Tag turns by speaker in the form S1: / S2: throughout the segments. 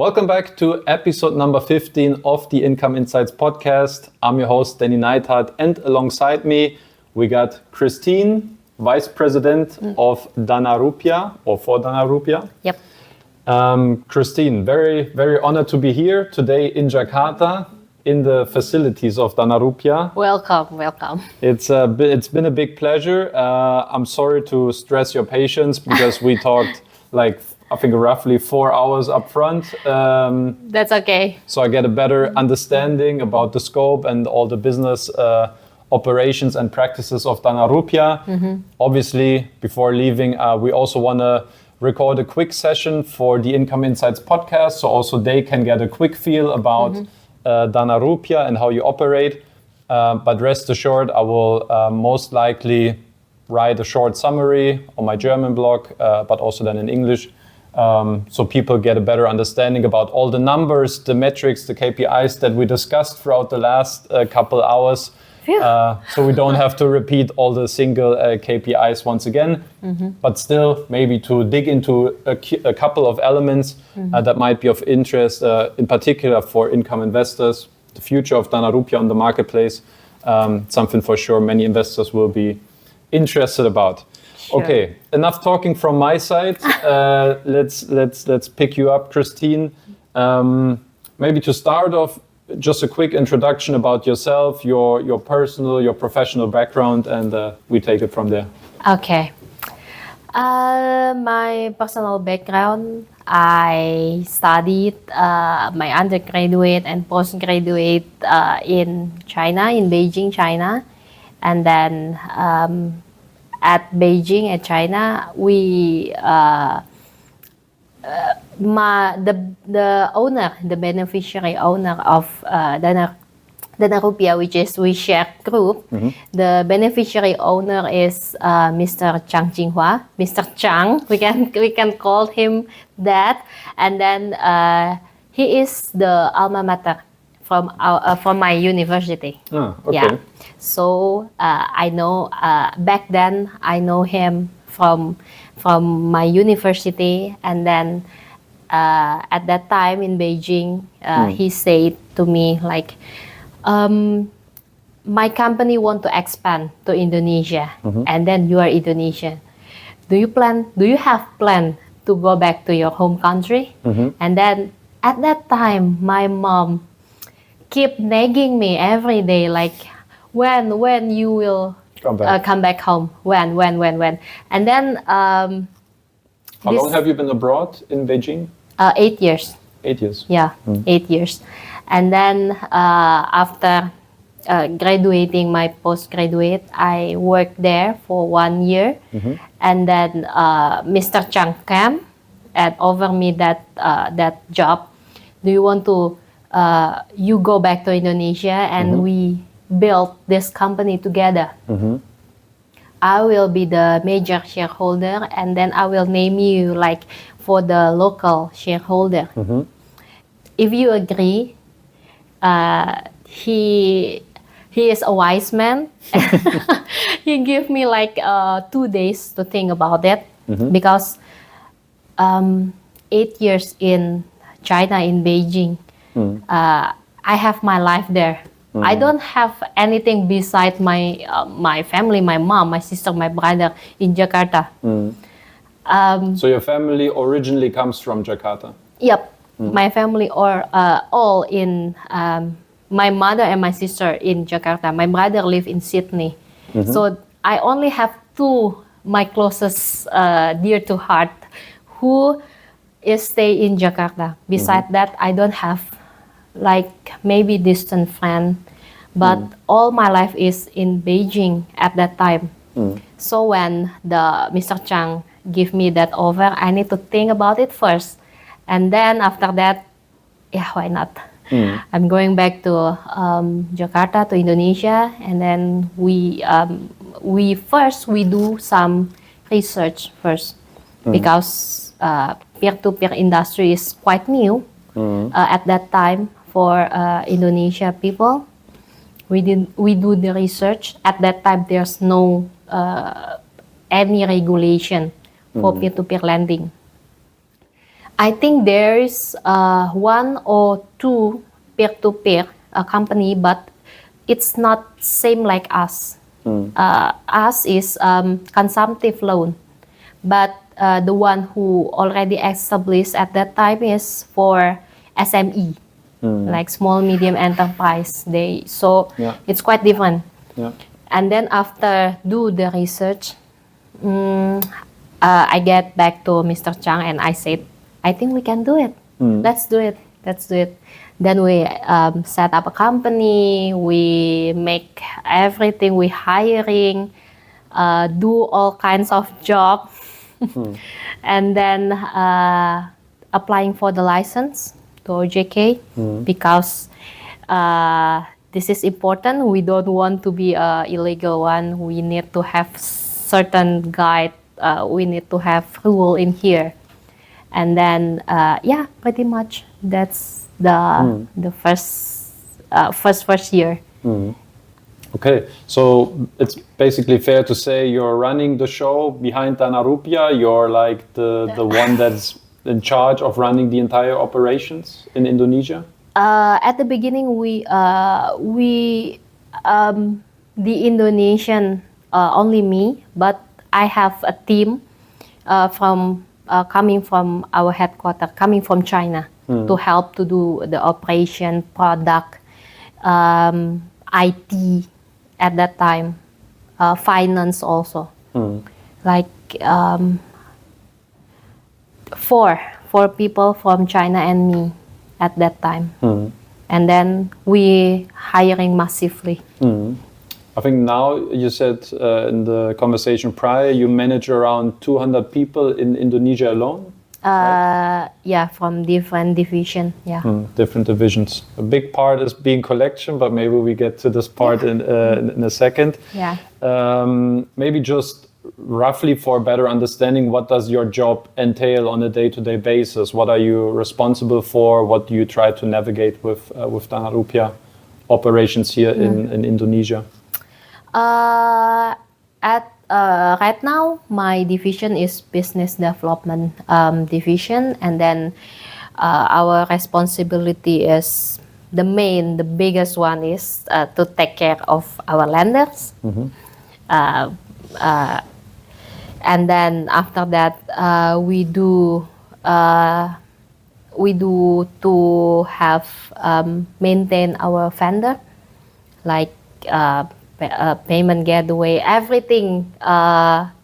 S1: Welcome back to episode number 15 of the Income Insights podcast. I'm your host, Denny Neidhardt, and alongside me, we got Christine, Vice President of DanaRupiah, or for DanaRupiah.
S2: Yep.
S1: Christine, very, very honored to be here today in Jakarta, in the facilities of DanaRupiah.
S2: Welcome.
S1: It's been a big pleasure. I'm sorry to stress your patience because we talked I think roughly 4 hours up front.
S2: That's okay.
S1: So I get a better understanding about the scope and all the business operations and practices of DanaRupiah. Mm-hmm. Obviously, before leaving, we also want to record a quick session for the Income Insights podcast, so also they can get a quick feel about DanaRupiah and how you operate. But rest assured, I will most likely write a short summary on my German blog, but also then in English, so people get a better understanding about all the numbers, the metrics, the KPIs that we discussed throughout the last couple hours. So we don't have to repeat all the single KPIs once again, but still maybe to dig into a couple of elements that might be of interest, in particular for income investors, the future of DanaRupiah on the marketplace, something for sure many investors will be interested about.
S2: Sure.
S1: Okay, enough talking from my side. Let's pick you up, Christine. Maybe to start off, just a quick introduction about yourself, your personal, your professional background, and we take it from there.
S2: Okay. My personal background, I studied my undergraduate and postgraduate in China, in Beijing, China, and then at Beijing, at China, we the owner, the beneficiary owner of DanaRupiah, which is WeShare Group. The beneficiary owner is Mr. Chang Jinghua, Mr. Chang. We can call him that, and then he is the alma mater from my university.
S1: Oh, okay.
S2: Yeah. So I know back then I know him from my university, and then at that time in Beijing, he said to me like, my company want to expand to Indonesia, and then you are Indonesian. Do you have plan to go back to your home country? And then at that time, my mom keep nagging me every day, like, when you will come back home, when, and then
S1: how long have you been abroad in Beijing?
S2: 8 years.
S1: 8 years.
S2: Yeah, 8 years, and then after graduating my postgraduate, I worked there for 1 year, and then Mr. Chang came and offered me that job. Do you want to you go back to Indonesia and we build this company together? I will be the major shareholder, and then I will name you like for the local shareholder. If you agree, he is a wise man. He gave me like 2 days to think about it, because 8 years in China, in Beijing, I have my life there. I don't have anything besides my family, my mom, my sister, my brother in Jakarta.
S1: So your family originally comes from Jakarta?
S2: Yep. My family are all in, my mother and my sister in Jakarta. My brother live in Sydney. So I only have two, my closest dear to heart, who is stay in Jakarta. Besides that, I don't have like maybe distant friend, but all my life is in Beijing at that time. So when the Mr. Chang give me that offer, I need to think about it first, and then after that, yeah, why not? I'm going back to Jakarta, to Indonesia, and then we do some research first, because peer-to-peer industry is quite new at that time for Indonesia people. We do the research. At that time, there's no any regulation for peer-to-peer lending. I think there is one or two peer-to-peer company, but it's not same like us. Us is consumptive loan, but the one who already established at that time is for SME, like small medium enterprise. It's quite different.
S1: Yeah.
S2: And then after do the research, I get back to Mr. Chang and I said, I think we can do it. Let's do it. Then we set up a company. We make everything. We hiring, do all kinds of job, and then applying for the license to OJK because this is important. We don't want to be a illegal one. We need to have certain guide. We need to have rule in here. And then, pretty much that's the first year.
S1: Okay, so it's basically fair to say you're running the show behind DanaRupiah. You're like the one that's in charge of running the entire operations in Indonesia.
S2: At the beginning, the Indonesian only me, but I have a team coming from our headquarters, coming from China, to help to do the operation, product, IT at that time, finance also. Like four people from China and me at that time. And then we hiring massively.
S1: I think now you said in the conversation prior, you manage around 200 people in Indonesia alone? Right?
S2: Yeah, from different division. Yeah.
S1: Different divisions. A big part is being collection, but maybe we get to this part in a second.
S2: Yeah.
S1: Maybe just roughly for better understanding, what does your job entail on a day-to-day basis? What are you responsible for? What do you try to navigate with DanaRupiah operations here in Indonesia?
S2: Right now, my division is business development division, and then our responsibility is the biggest one is to take care of our lenders. And then after that, we do to have maintain our vendor, like payment gateway, everything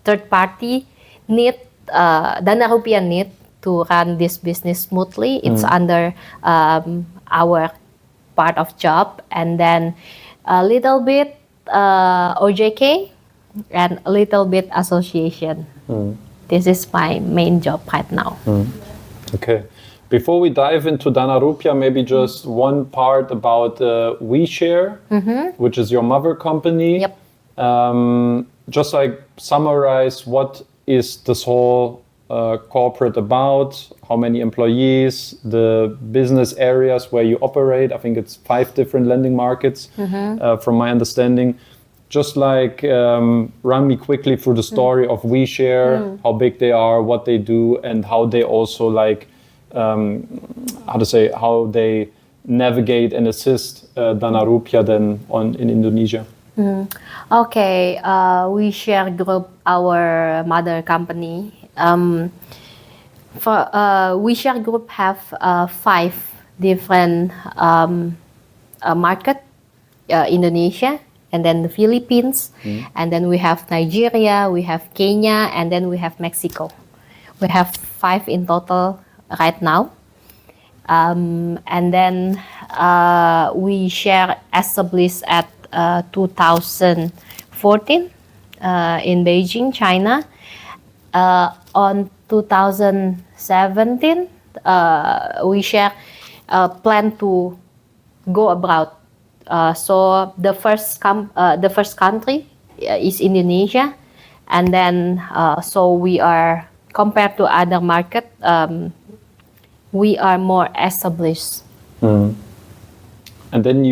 S2: third party need DanaRupiah need to run this business smoothly. It's under our part of job, and then a little bit OJK and a little bit association. This is my main job right now.
S1: Okay. Before we dive into DanaRupiah, maybe just one part about WeShare, which is your mother company.
S2: Yep.
S1: Just like summarize, what is this whole corporate about? How many employees? The business areas where you operate? I think it's 5 different lending markets, from my understanding. Just like run me quickly through the story of WeShare, how big they are, what they do, and how they also like how they navigate and assist DanaRupiah then in Indonesia.
S2: Okay, WeShare Group, our mother company. For WeShare Group have 5 different market, Indonesia, and then the Philippines, and then we have Nigeria, we have Kenya, and then we have Mexico. We have 5 in total right now. And then WeShare established at 2014 in Beijing, China. On 2017, WeShare plan to go abroad. So the first country is Indonesia, and then so we are, compared to other market, we are more established.
S1: And then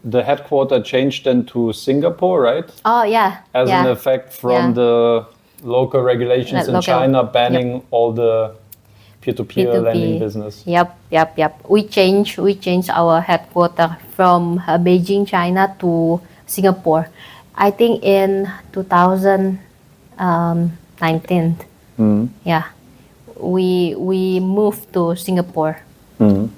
S1: the headquarter changed then to Singapore, right?
S2: Oh yeah.
S1: As an effect from the local regulations in China banning all the peer-to-peer lending business.
S2: Yep. We changed our headquarters from Beijing, China to Singapore. I think in 2019. Yeah, we moved to Singapore.
S1: In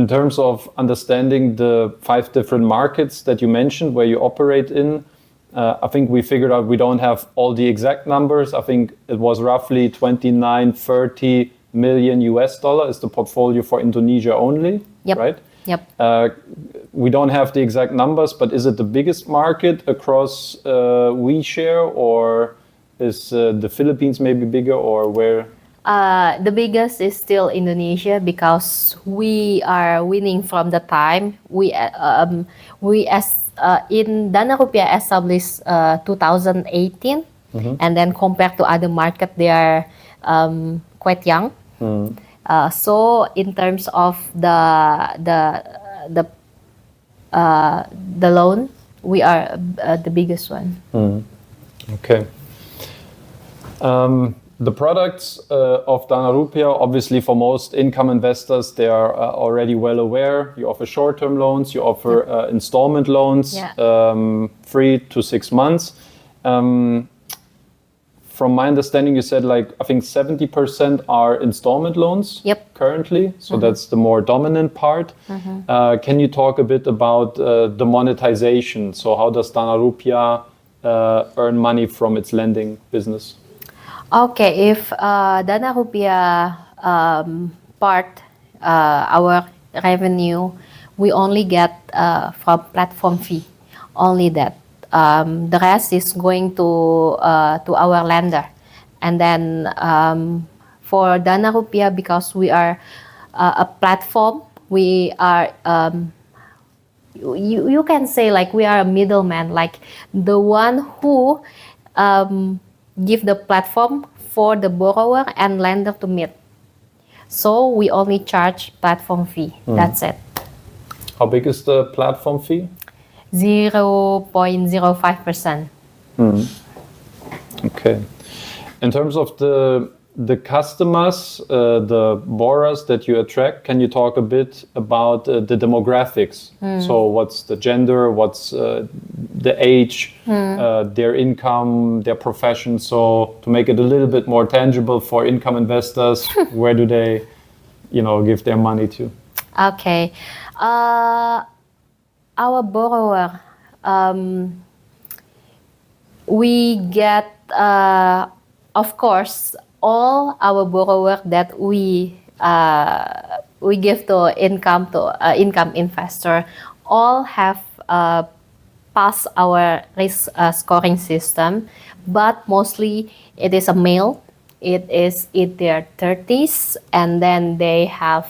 S1: terms of understanding the 5 different markets that you mentioned where you operate in, I think we figured out we don't have all the exact numbers. I think it was roughly 29-30 million US dollar is the portfolio for Indonesia only, right?
S2: Yep.
S1: We don't have the exact numbers, but is it the biggest market across WeShare, or is the Philippines maybe bigger, or where?
S2: The biggest is still Indonesia because we are winning from the time we in DanaRupiah established 2018, and then compared to other market they are quite young. So in terms of the loan, we are the biggest one.
S1: Okay. The products of DanaRupiah, obviously for most income investors, they are already well aware. You offer short-term loans, you offer installment loans, 3 to 6 months. From my understanding, you said I think 70% are installment loans currently. So that's the more dominant part. Can you talk a bit about the monetization? So how does DanaRupiah earn money from its lending business?
S2: Okay, if DanaRupiah part our revenue, we only get from platform fee, only that. The rest is going to our lender, and then for DanaRupiah, because we are a platform, we are you can say we are a middleman, the one who give the platform for the borrower and lender to meet. So we only charge platform fee. That's it.
S1: How big is the platform fee?
S2: 0.05%.
S1: Okay. In terms of the customers, the borrowers that you attract, can you talk a bit about the demographics? So what's the gender, what's the age, their income, their profession? So to make it a little bit more tangible for income investors, where do they, give their money to?
S2: Okay. Our borrower, we get, of course, all our borrower that we give to income investor, all have passed our risk scoring system, but mostly it is a male. It is in their 30s, and then they have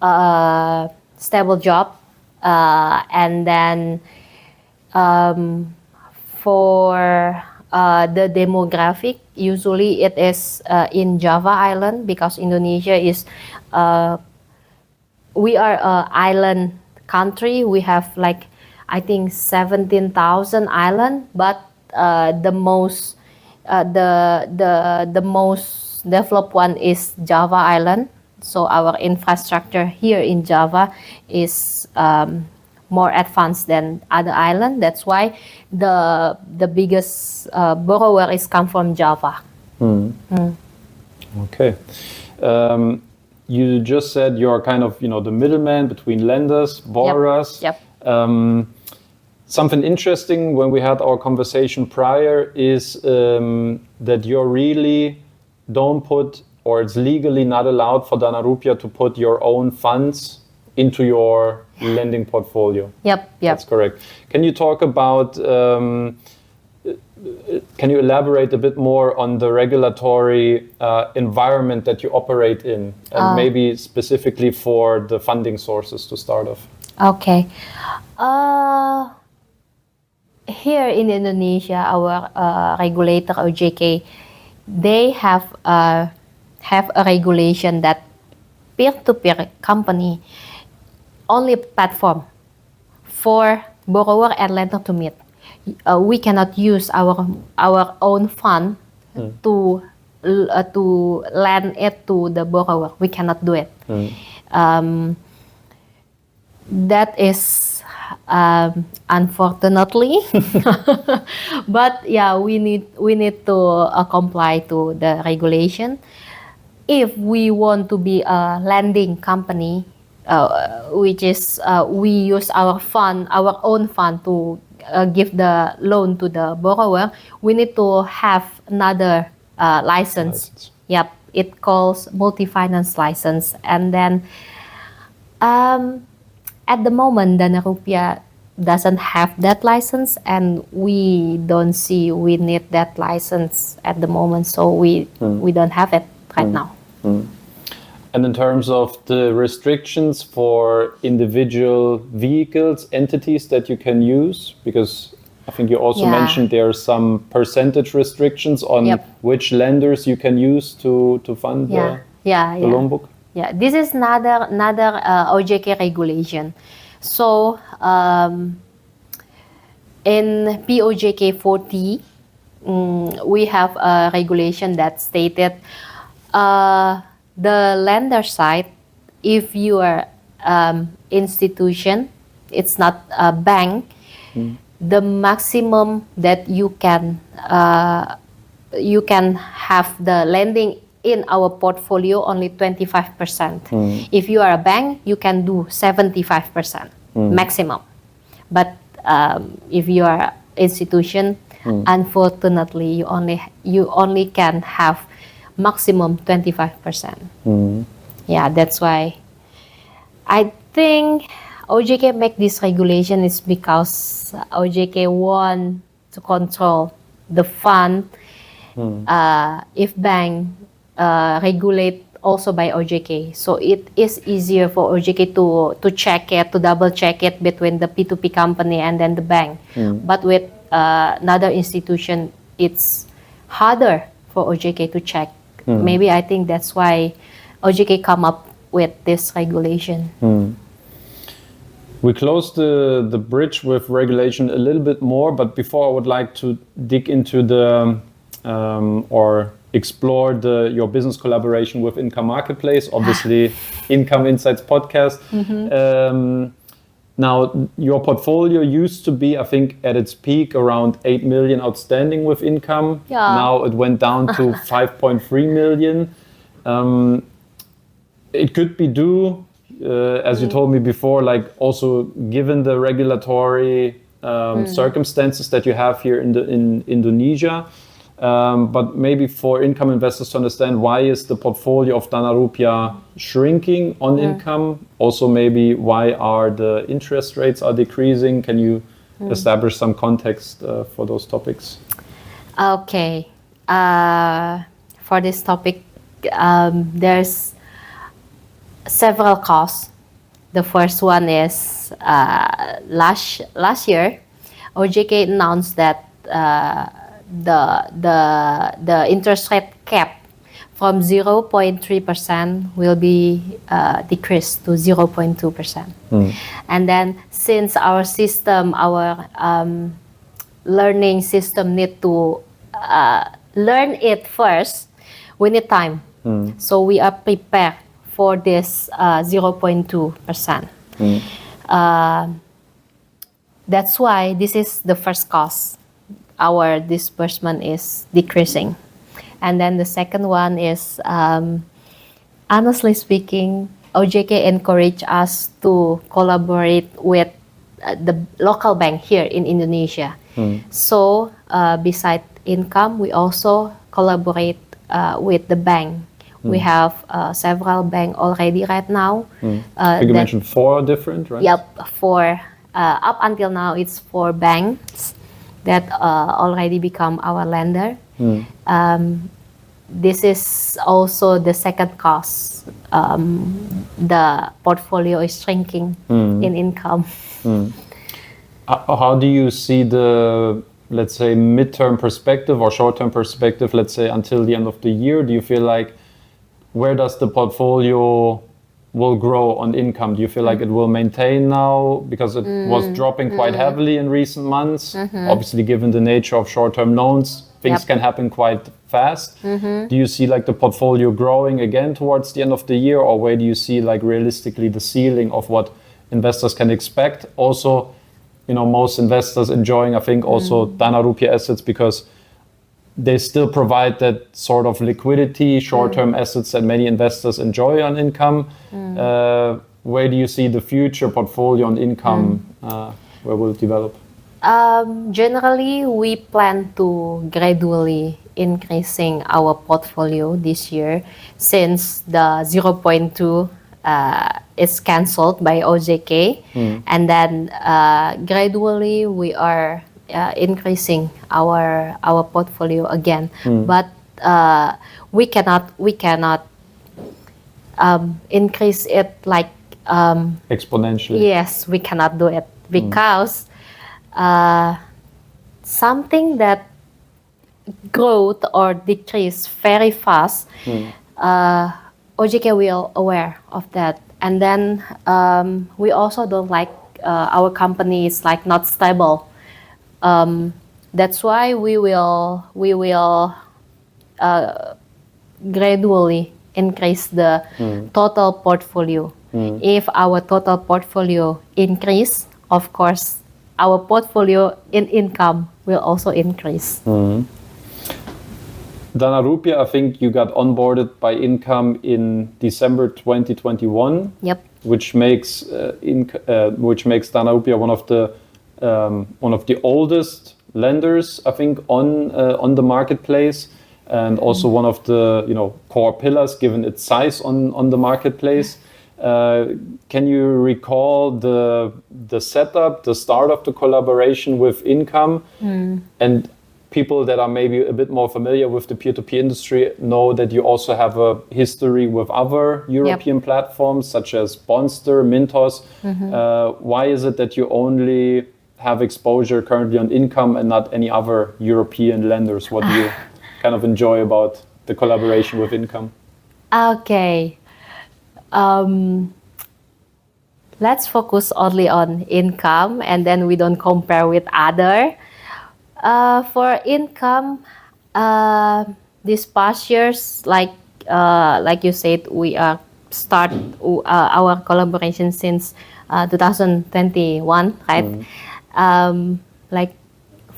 S2: a stable job, and then for the demographic, usually it is in Java Island, because Indonesia is we are an island country. We have I think 17,000 island, but the most developed one is Java Island. So our infrastructure here in Java is more advanced than other island. That's why the biggest borrower is come from Java.
S1: Okay. You just said you're kind of the middleman between lenders, borrowers.
S2: Yep.
S1: Something interesting when we had our conversation prior is that you're really don't put, or it's legally not allowed for DanaRupiah to put your own funds into your lending portfolio.
S2: Yep.
S1: That's correct. Can you talk about, can you elaborate a bit more on the regulatory environment that you operate in, and maybe specifically for the funding sources to start off?
S2: Okay. Here in Indonesia, our regulator, OJK, they have a regulation that peer-to-peer company only platform for borrower and lender to meet. We cannot use our own fund to lend it to the borrower. We cannot do it. That is unfortunately, but yeah, we need to comply to the regulation. If we want to be a lending company, which is we use our own fund to give the loan to the borrower, we need to have another license. Yep, it calls multi-finance license. And then at the moment, DanaRupiah doesn't have that license, and we don't see we need that license at the moment. So we don't have it right now.
S1: And in terms of the restrictions for individual vehicles, entities that you can use, because I think you also mentioned there are some percentage restrictions on which lenders you can use to fund the loan book.
S2: Yeah, this is another OJK regulation. So in POJK 40, we have a regulation that stated the lender side, if you are institution, it's not a bank, the maximum that you can have the lending in our portfolio only 25%. If you are a bank, you can do 75% maximum. But if you are institution, unfortunately, you only can have maximum 25%. Yeah, that's why I think OJK make this regulation is because OJK want to control the fund. If bank regulate also by OJK, so it is easier for OJK to check it, to double check it between the P2P company and then the bank. But with another institution, it's harder for OJK to check. Maybe I think that's why OJK come up with this regulation.
S1: We closed the bridge with regulation a little bit more, but before I would like to dig into the or explore your business collaboration with Income Marketplace, obviously Income Insights podcast. Now, your portfolio used to be, I think, at its peak around 8 million outstanding with Income. Now it went down to 5.3 million. It could be due, as you told me before, like also given the regulatory circumstances that you have here in Indonesia. But maybe for income investors to understand, why is the portfolio of DanaRupiah shrinking on income? Also, maybe why are the interest rates are decreasing? Can you establish some context for those topics?
S2: Okay. For this topic, there's several causes. The first one is last year, OJK announced that the interest rate cap from 0.3% will be decreased to 0.2%. And then since our system, our learning system need to learn it first, we need time. So we are prepared for this 0.2%. That's why this is the first cause. Our disbursement is decreasing. And then the second one is, honestly speaking, OJK encouraged us to collaborate with the local bank here in Indonesia. So besides Income, we also collaborate with the bank. We have several banks already right now.
S1: I think you mentioned 4 different, right?
S2: Yep, 4. Up until now, it's 4 banks that already become our lender. This is also the second cause. The portfolio is shrinking in Income.
S1: How do you see the, let's say, midterm perspective or short-term perspective, let's say until the end of the year? Do you feel like, where does the portfolio will grow on Income? Do you feel like it will maintain now, because it was dropping quite heavily in recent months? Obviously, given the nature of short-term loans, things can happen quite fast. Do you see like the portfolio growing again towards the end of the year, or where do you see like realistically the ceiling of what investors can expect? Also, you know, most investors enjoying, I think, also DanaRupiah assets because they still provide that sort of liquidity, short-term assets that many investors enjoy on income. Where do you see the future portfolio on income? Where will it develop?
S2: Generally, we plan to gradually increasing our portfolio this year since the 0.2 is cancelled by OJK, and then gradually we are increasing our portfolio again. But we cannot increase it like
S1: exponentially.
S2: Yes, we cannot do it because something that growth or decrease very fast, OJK will aware of that. And then we also don't like our company is like not stable. That's why we will gradually increase the total portfolio. If our total portfolio increase, of course, our portfolio in income will also increase.
S1: DanaRupiah, I think you got onboarded by Income in December 2021.
S2: Yep.
S1: Which makes DanaRupiah one of the oldest lenders, I think, on the marketplace, and also one of the core pillars given its size on the marketplace. Can you recall the setup, the start of the collaboration with Income? And people that are maybe a bit more familiar with the peer-to-peer industry know that you also have a history with other European platforms such as Bonster, Mintos. Why is it that you only have exposure currently on Income and not any other European lenders? What do you kind of enjoy about the collaboration with Income?
S2: Okay. Let's focus only on Income, and then we don't compare with other. For Income, these past years, like you said, we start our collaboration since 2021, right? Like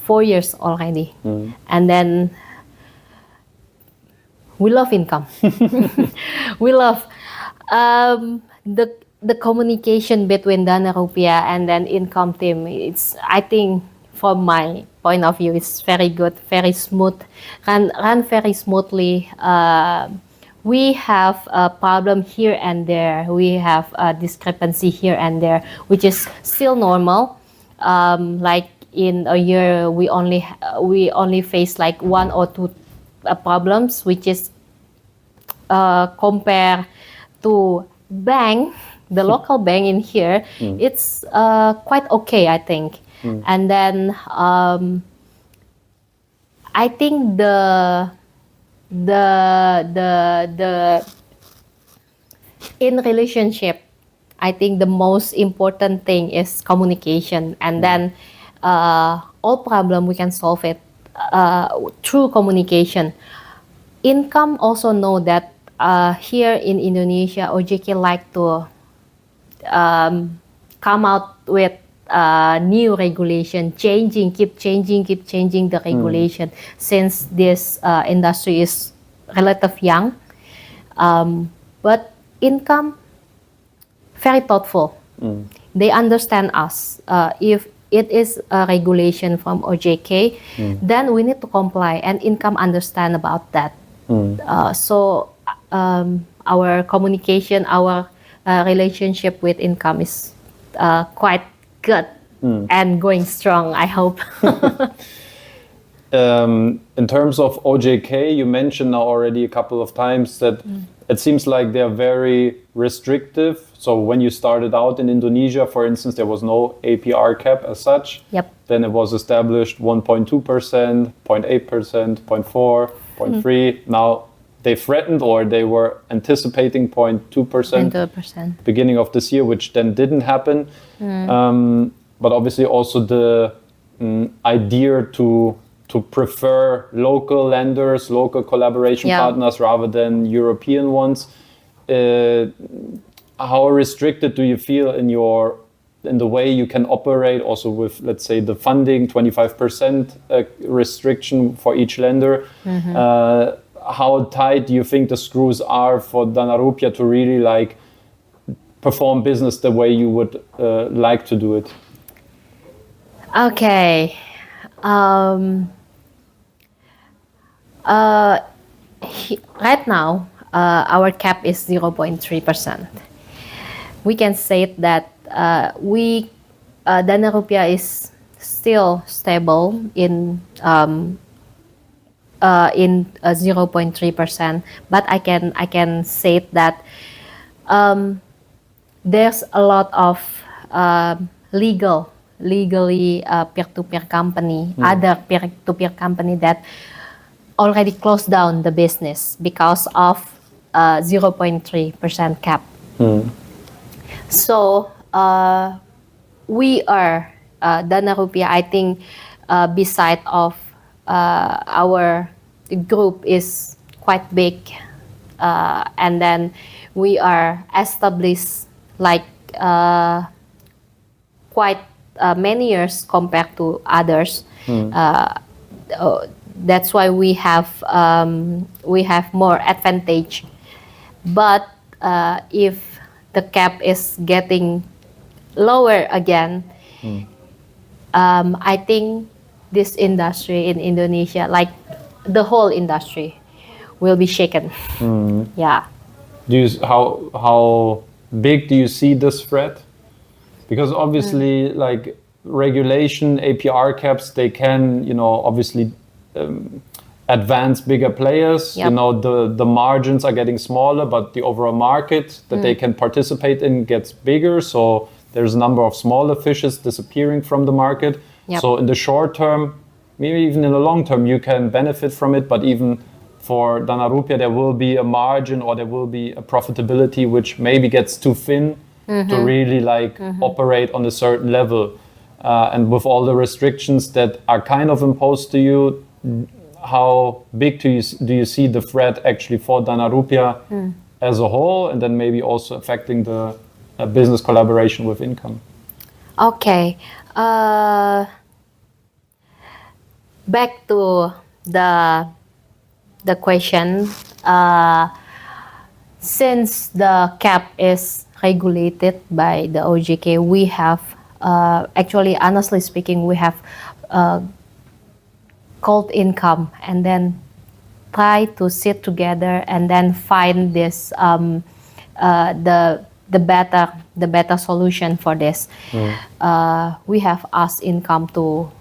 S2: 4 years already, and then we love Income. We love the communication between DanaRupiah and then Income team. It's, I think, from my point of view, it's very good, very smooth, run very smoothly. We have a problem here and there. We have a discrepancy here and there, which is still normal. Like in a year, we only face like 1 or 2 problems, which is compare to bank, the local bank in here, it's quite okay, I think. And then I think the in relationship, I think the most important thing is communication, and then all problem we can solve it through communication. Income also know that here in Indonesia, OJK like to come out with new regulation, keep changing the regulation, since this industry is relatively young. But Income, very thoughtful. They understand us. If it is a regulation from OJK, then we need to comply, and Income understand about that. So our communication, our relationship with Income is quite good and going strong, I hope.
S1: In terms of OJK, you mentioned now already a couple of times that it seems like they're very restrictive. So when you started out in Indonesia, for instance, there was no APR cap as such.
S2: Yep.
S1: Then it was established 1.2%, 0.8%, 0.4%, 0.3%. Now they threatened, or they were anticipating 0.2% beginning of this year, which then didn't happen. But obviously also the idea to to prefer local lenders, local collaboration partners rather than European ones. How restricted do you feel in the way you can operate also with, let's say, the funding 25% restriction for each lender? How tight do you think the screws are for DanaRupiah to really like perform business the way you would like to do it?
S2: Okay. Right now, our cap is 0.3%. We can say that DanaRupiah is still stable in 0.3%, but I can say that there's a lot of legally peer-to-peer company, other peer-to-peer company that already closed down the business because of 0.3% cap. So we are DanaRupiah. I think beside of our group is quite big, and then we are established like quite many years compared to others. That's why we have more advantage. But if the cap is getting lower again, I think this industry in Indonesia, like the whole industry, will be shaken. Yeah.
S1: How big do you see this threat? Because obviously, like regulation, APR caps, they can, obviously advance bigger players.
S2: Yep.
S1: The margins are getting smaller, but the overall market that they can participate in gets bigger. So there's a number of smaller fishes disappearing from the market.
S2: Yep.
S1: So in the short term, maybe even in the long term, you can benefit from it. But even for DanaRupiah, there will be a margin or there will be a profitability which maybe gets too thin to really operate on a certain level. And with all the restrictions that are kind of imposed to you, how big do you see the threat actually for DanaRupiah as a whole, and then maybe also affecting the business collaboration with income?
S2: Okay. Back to the question. Since the cap is regulated by the OJK, we have actually, honestly speaking, we have called income and then try to sit together and then find this the better solution for this. We have asked income to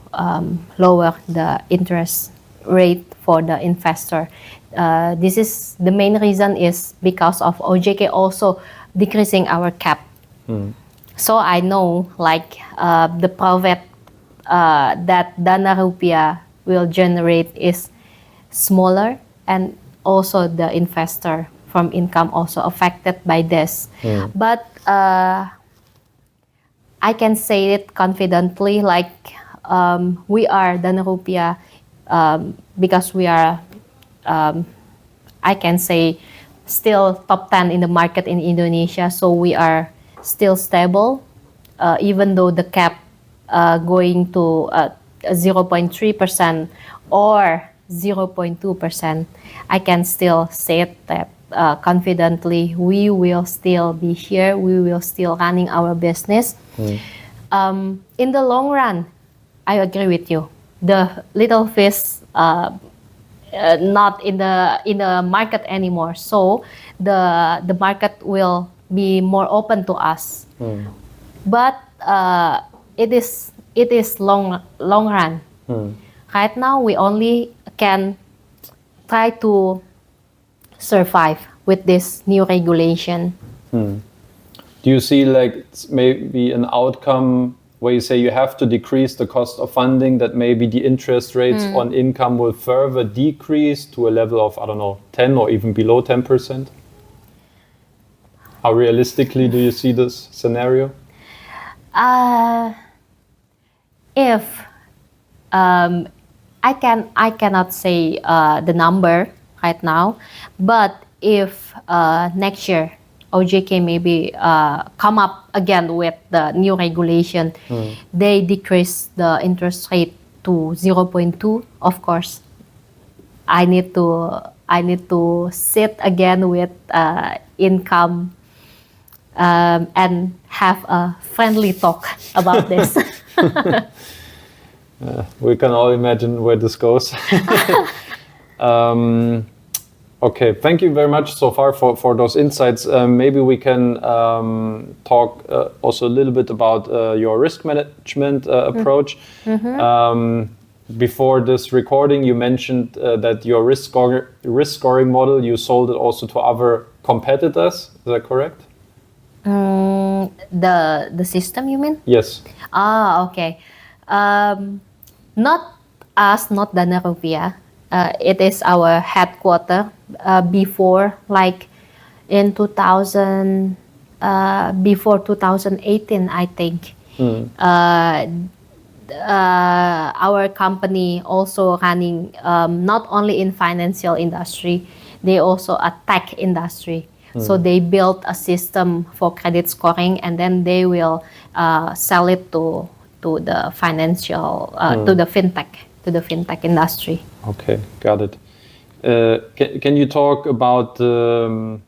S2: lower the interest rate for the investor. This is the main reason is because of OJK also decreasing our cap. So I know the profit that DanaRupiah will generate is smaller, and also the investor from income also affected by this. But I can say it confidently, we are DanaRupiah because we are, I can say, still top 10 in the market in Indonesia. So we are still stable, even though the cap going to 0.3% or 0.2%, I can still say that confidently we will still be here, we will still running our business. In the long run, I agree with you. The little fish not in the market anymore, so the market will be more open to us. But it is long run. Right now, we only can try to survive with this new regulation.
S1: Do you see maybe an outcome where you say you have to decrease the cost of funding, that maybe the interest rates on income will further decrease to a level of, 10 or even below 10%? How realistically do you see this scenario?
S2: If I cannot say the number right now, but if next year OJK maybe come up again with the new regulation, they decrease the interest rate to 0.2. Of course, I need to sit again with income and have a friendly talk about this.
S1: We can all imagine where this goes. Okay, thank you very much so far for those insights. Maybe we can talk also a little bit about your risk management approach. Before this recording, you mentioned that your risk scoring model, you sold it also to other competitors. Is that correct?
S2: The system, you mean?
S1: Yes.
S2: Okay. Not us, not DanaRupiah. It is our headquarter. Before, like in 2000, before 2018, I think. Our company also running not only in financial industry, they also a tech industry. So they built a system for credit scoring, and then they will sell it to the financial to the fintech industry.
S1: Okay, got it. Can you talk about the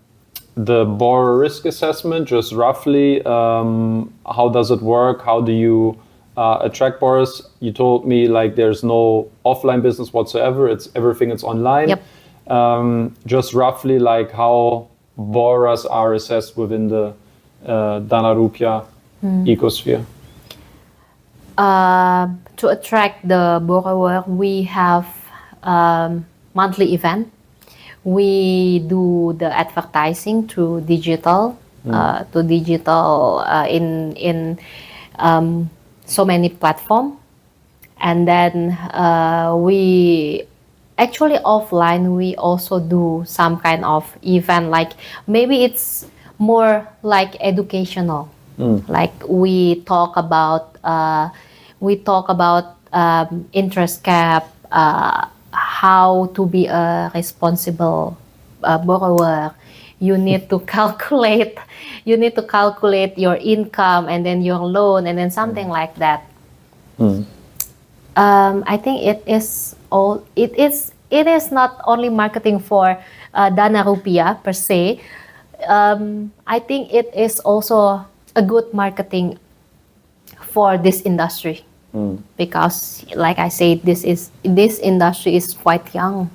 S1: borrower risk assessment, just roughly? How does it work? How do you attract borrowers? You told me like there's no offline business whatsoever. It's everything is online.
S2: Yep.
S1: Just roughly like how borrowers are assessed within the DanaRupiah ecosphere.
S2: To attract the borrower, we have monthly event. We do the advertising through digital, in so many platforms, and then we actually offline we also do some kind of event, like maybe it's more like educational. Like we talk about interest cap, how to be a responsible borrower. You need to calculate your income and then your loan and then something like that. I think it is not only marketing for DanaRupiah per se. I think it is also a good marketing for this industry, because like I said, this industry is quite young.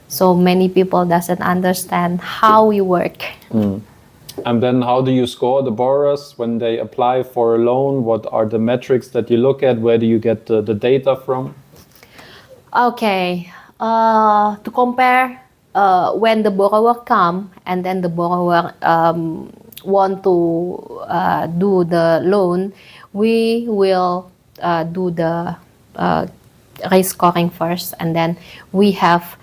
S2: So many people doesn't understand how we work.
S1: And then how do you score the borrowers when they apply for a loan? What are the metrics that you look at? Where do you get the data from?
S2: Okay, to compare when the borrower come and then the borrower want to do the loan, we will do the risk scoring first, and then we have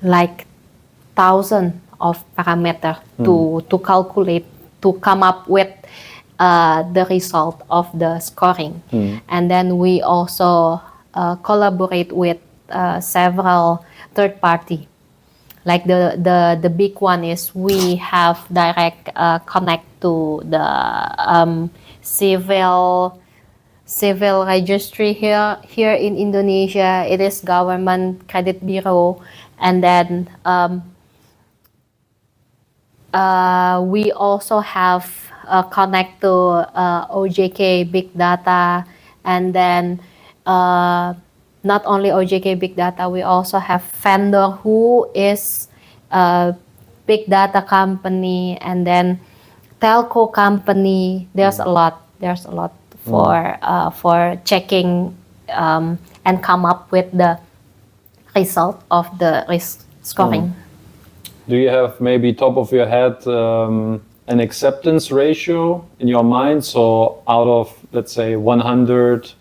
S2: like 1,000 of parameter to calculate, to come up with the result of the scoring. And then we also collaborate with several third party. Like the big one is we have direct connect to the civil registry here in Indonesia. It is government credit bureau, and then we also have connect to OJK Big Data, and then not only OJK Big Data, we also have vendor who is a big data company, and then telco company. There's a lot for checking and come up with the result of the risk scoring.
S1: Do you have maybe top of your head an acceptance ratio in your mind? So out of, let's say, 100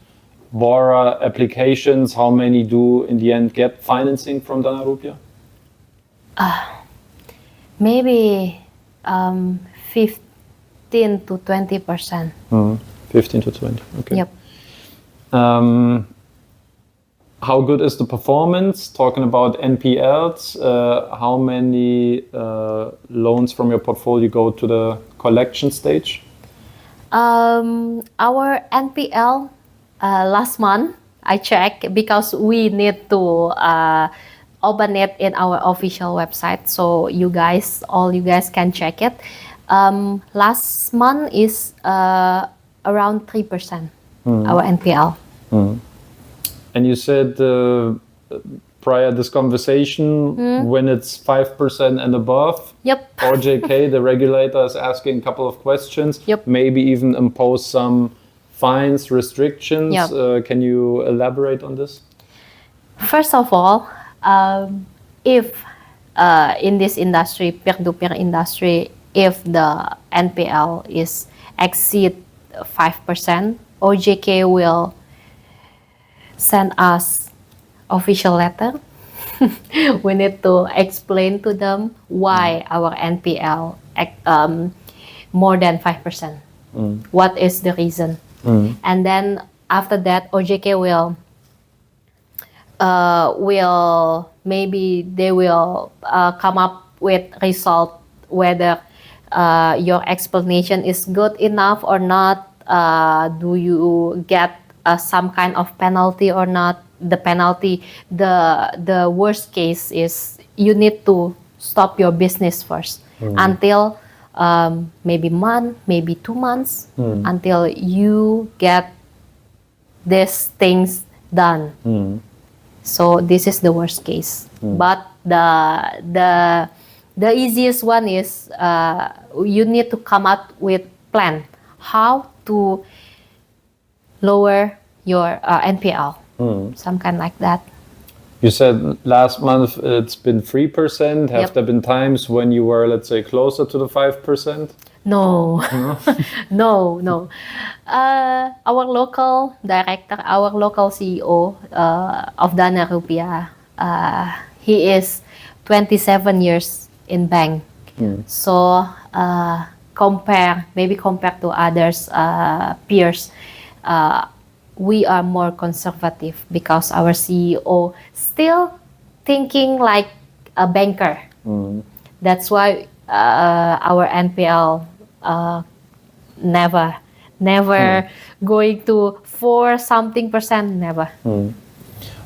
S1: borrower applications, how many do in the end get financing from DanaRupiah?
S2: Maybe 15 to 20%.
S1: 15 to 20, okay.
S2: Yep.
S1: how good is the performance? Talking about NPLs, how many loans from your portfolio go to the collection stage?
S2: Our NPL last month I checked because we need to open it in our official website, so all you guys can check it. Last month is around 3%. Our NPL.
S1: And you said prior this conversation, when it's 5% and above,
S2: Yep.
S1: OJK, the regulator, is asking a couple of questions,
S2: Yep.
S1: maybe even impose some fines, restrictions.
S2: Yep.
S1: Can you elaborate on this?
S2: First of all, if in this industry, peer-to-peer industry, if the NPL is exceed 5%, OJK will send us official letter. We need to explain to them why our NPL more than 5%. What is the reason? And then after that, OJK will maybe they will come up with result whether your explanation is good enough or not. Do you get some kind of penalty or not? The penalty, the worst case is you need to stop your business first until maybe month, maybe 2 months until you get these things done. So this is the worst case. But the easiest one is you need to come up with plan how to lower your NPL, some kind like that.
S1: You said last month it's been 3%. Have
S2: Yep.
S1: there been times when you were, let's say, closer to the 5%?
S2: No, no. Our local director, our local CEO of DanaRupiah, he is 27 years in bank. So compared to others peers, we are more conservative because our CEO still thinking like a banker. That's why our NPL never going to 4 something percent, never.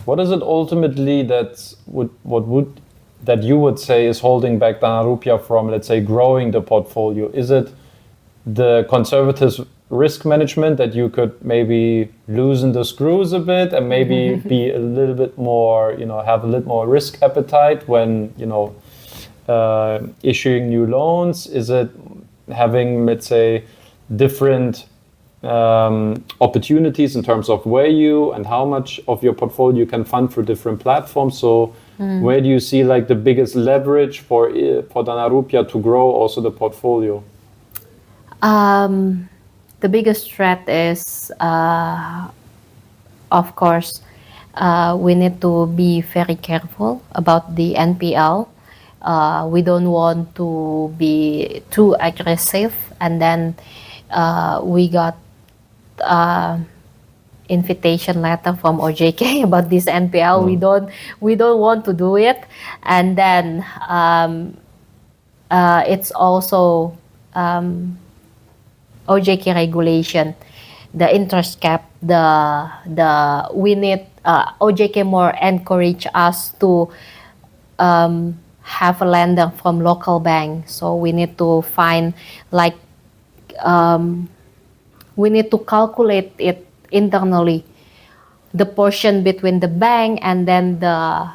S1: What is it ultimately that you would say is holding back DanaRupiah from, let's say, growing the portfolio? Is it the conservative risk management that you could maybe loosen the screws a bit and maybe be a little bit more, have a little more risk appetite when, issuing new loans? Is it having, let's say, different opportunities in terms of where you and how much of your portfolio you can fund through different platforms? So where do you see like the biggest leverage for DanaRupiah to grow also the portfolio?
S2: The biggest threat is, of course, we need to be very careful about the NPL. We don't want to be too aggressive, and then we got invitation letter from OJK about this NPL. We don't want to do it, and then it's also OJK regulation, the interest cap. We need OJK more encourage us to have a lender from local bank. So we need to find like we need to calculate it internally, the portion between the bank and then the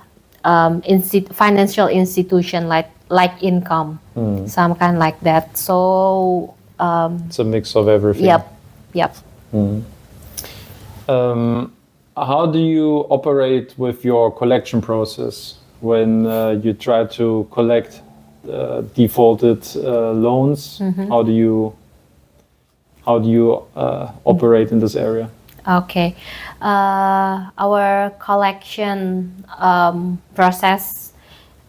S2: financial institution like income, some kind like that. So
S1: it's a mix of everything.
S2: Yep.
S1: How do you operate with your collection process when you try to collect defaulted loans? How do you operate in this area?
S2: Okay, our collection process,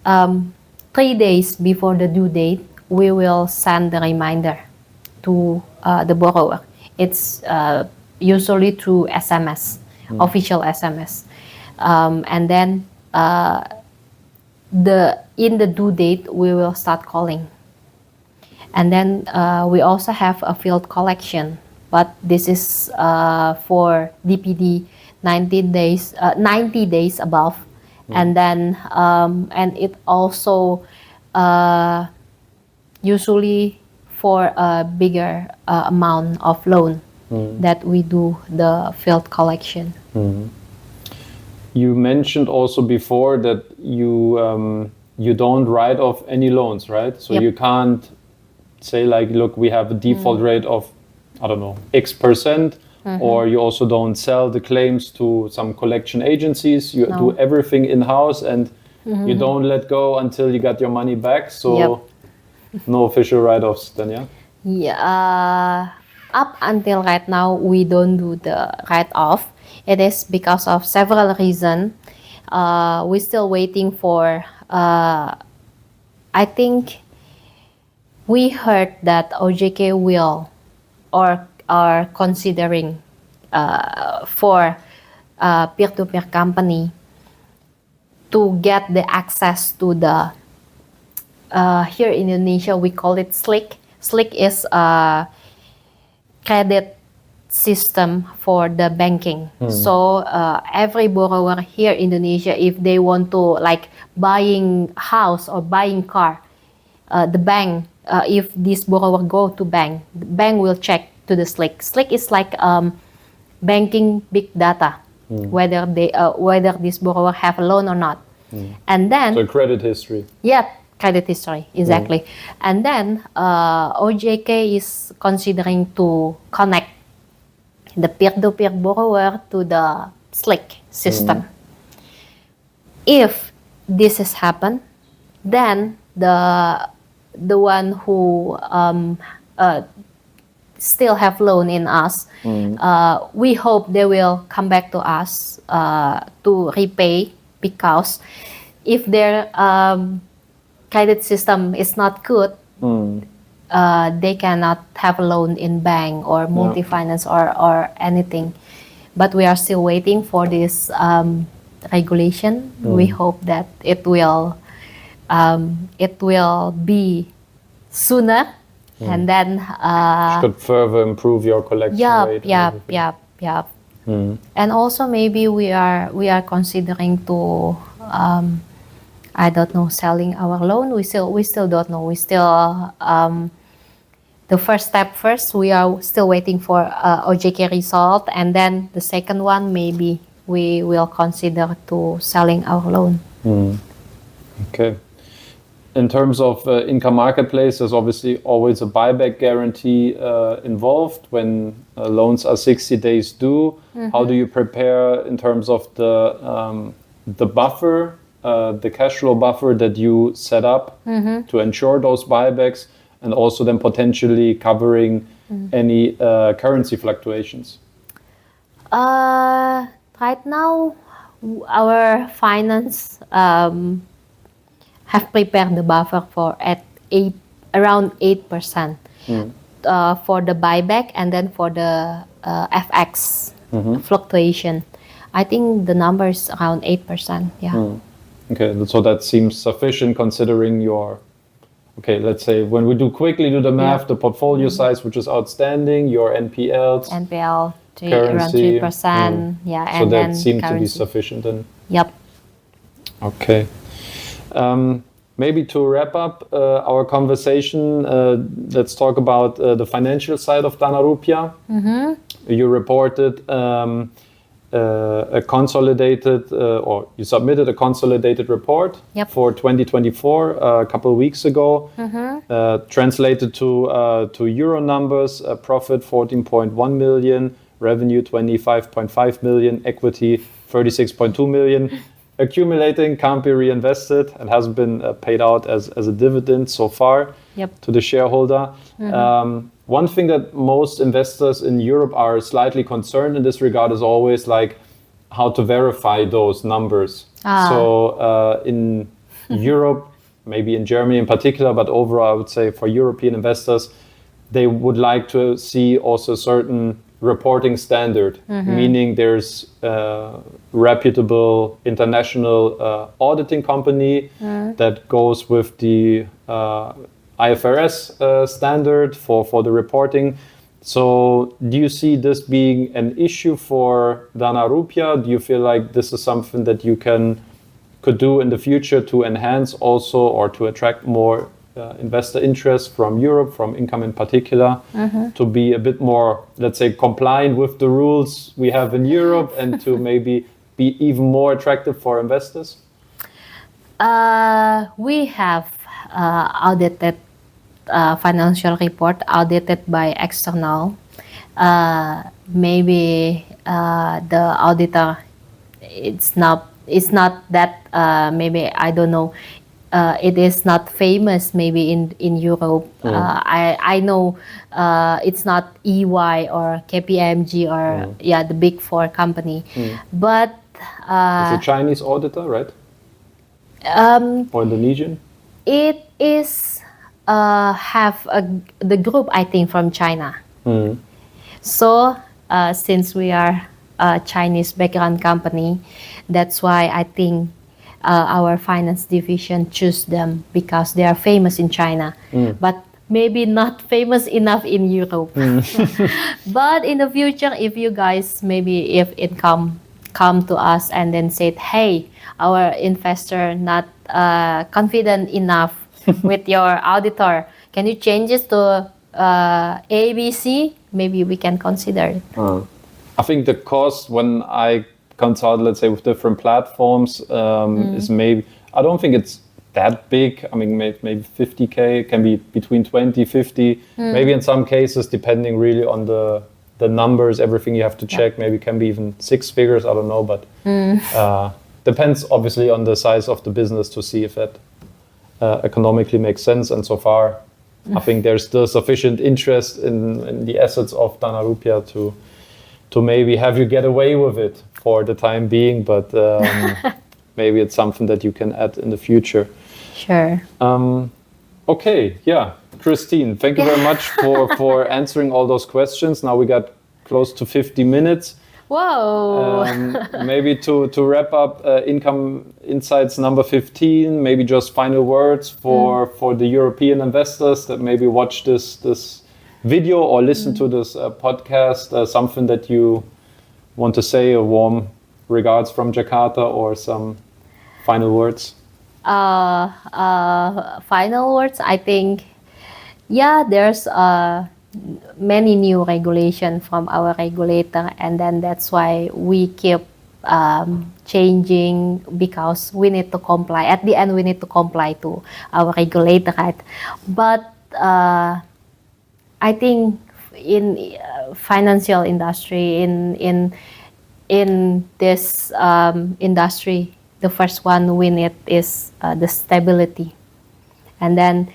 S2: 3 days before the due date, we will send the reminder to the borrower. It's usually through SMS, official SMS. And then in the due date, we will start calling. And then we also have a field collection, but this is for DPD 90 days above. And then and it also usually for a bigger amount of loan that we do the field collection.
S1: You mentioned also before that you don't write off any loans, right? So you can't say like, look, we have a default rate of, I don't know, X%, or you also don't sell the claims to some collection agencies. You do everything in-house, and you don't let go until you got your money back. So no official write-offs then, yeah?
S2: Yeah, up until right now, we don't do the write-off. It is because of several reasons. We're still waiting for, I think we heard that OJK will or are considering for peer-to-peer company to get the access to the, here in Indonesia, we call it SLIC. SLIC is a credit system for the banking. So every borrower here in Indonesia, if they want to like buying house or buying car, the bank, if this borrower go to bank, the bank will check to the SLIC. SLIC is like banking big data, whether this borrower have a loan or not. And then
S1: so credit history.
S2: Yeah, credit history, exactly. And then OJK is considering to connect the peer-to-peer borrower to the SLIC system. If this has happened, then the one who still have loan in us, we hope they will come back to us to repay, because if their credit system is not good, they cannot have a loan in bank or multi-finance or anything. But we are still waiting for this regulation. We hope that it will be sooner, and then
S1: could further improve your collection rate.
S2: And also maybe we are considering to I don't know, selling our loan. We still don't know. We still the first step first. We are still waiting for OJK result, and then the second one maybe we will consider to selling our loan.
S1: Okay. In terms of income marketplace, there's obviously always a buyback guarantee involved when loans are 60 days due. How do you prepare in terms of the buffer, the cash flow buffer that you set up to ensure those buybacks, and also then potentially covering any currency fluctuations?
S2: Right now, our finance have prepared the buffer for around 8% for the buyback, and then for the FX fluctuation. I think the number is around 8%. Yeah.
S1: Okay, so that seems sufficient considering your, okay, let's say when we quickly do the math, the portfolio size which is outstanding, your NPL
S2: around
S1: currency,
S2: 3%. Yeah,
S1: so
S2: and
S1: that
S2: then
S1: seems to be
S2: currency.
S1: sufficient then.
S2: Yep.
S1: Okay. Maybe to wrap up our conversation, let's talk about the financial side of DanaRupiah. You reported a consolidated, or you submitted a consolidated report for 2024 a couple of weeks ago. Translated to euro numbers, profit 14.1 million, revenue 25.5 million, equity 36.2 million. Accumulating, can't be reinvested, and hasn't been paid out as a dividend so far to the shareholder. One thing that most investors in Europe are slightly concerned in this regard is always like how to verify those numbers. So in Europe, maybe in Germany in particular, but overall I would say for European investors, they would like to see also a certain reporting standard, meaning there's a reputable international auditing company that goes with the IFRS standard for the reporting. So do you see this being an issue for DanaRupiah? Do you feel like this is something that you could do in the future to enhance also, or to attract more investor interest from Europe, from income in particular, to be a bit more, let's say, compliant with the rules we have in Europe and to maybe be even more attractive for investors?
S2: We have audited financial report audited by external. Maybe the auditor, it's not that maybe, I don't know, it is not famous maybe in Europe. I know it's not EY or KPMG or the big four company, but
S1: it's a Chinese auditor, right? Or Indonesian?
S2: It is the group, I think, from China. So since we are a Chinese background company, that's why I think our finance division choose them, because they are famous in China, but maybe not famous enough in Europe. But in the future, if you guys, maybe if it come to us and then said, hey, our investor not confident enough with your auditor, can you change it to ABC? Maybe we can consider it.
S1: I think the cost when I consult, let's say, with different platforms is maybe, I don't think it's that big. I mean, maybe 50K, it can be between 20, 50, maybe in some cases, depending really on the numbers, everything you have to check, maybe can be even 6 figures, I don't know, but depends obviously on the size of the business to see if that economically makes sense. And so far, I think there's still sufficient interest in the assets of DanaRupiah to maybe have you get away with it for the time being, but maybe it's something that you can add in the future.
S2: Sure.
S1: Okay, yeah. Christine, thank you very much for answering all those questions. Now we got close to 50 minutes.
S2: Whoa.
S1: Maybe to wrap up Income Insights number 15, maybe just final words for the European investors that maybe watch this video or listen to this podcast, something that you want to say, a warm regards from Jakarta, or some final words?
S2: Final words, I think, there's many new regulation from our regulator, and then that's why we keep changing, because we need to comply. At the end, we need to comply to our regulator, right? But I think in financial industry, in this industry, the first one we need is the stability, and then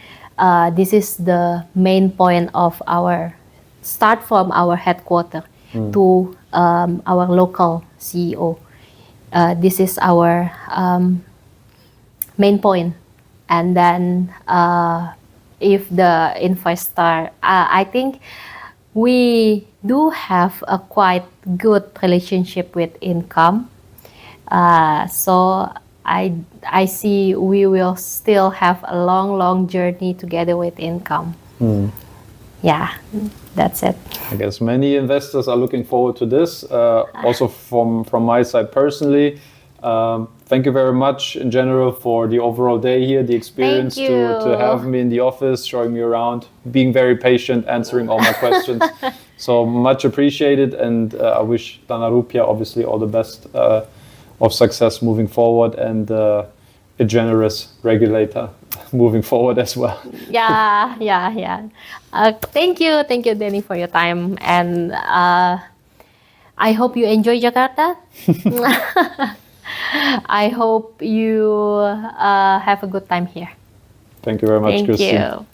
S2: this is the main point of our start from our headquarters to our local CEO. This is our main point, and then if the investor, I think we do have a quite good relationship with income. So I see we will still have a long journey together with income. Yeah, that's it.
S1: I guess many investors are looking forward to this. Also from my side personally, thank you very much in general for the overall day here, the experience to have me in the office, showing me around, being very patient, answering all my questions. So much appreciated, and I wish DanaRupiah obviously all the best of success moving forward, and a generous regulator moving forward as well.
S2: Yeah. Thank you, Denny, for your time, and I hope you enjoy Jakarta. I hope you have a good time here.
S1: Thank you very much, Christine.
S2: Thank you.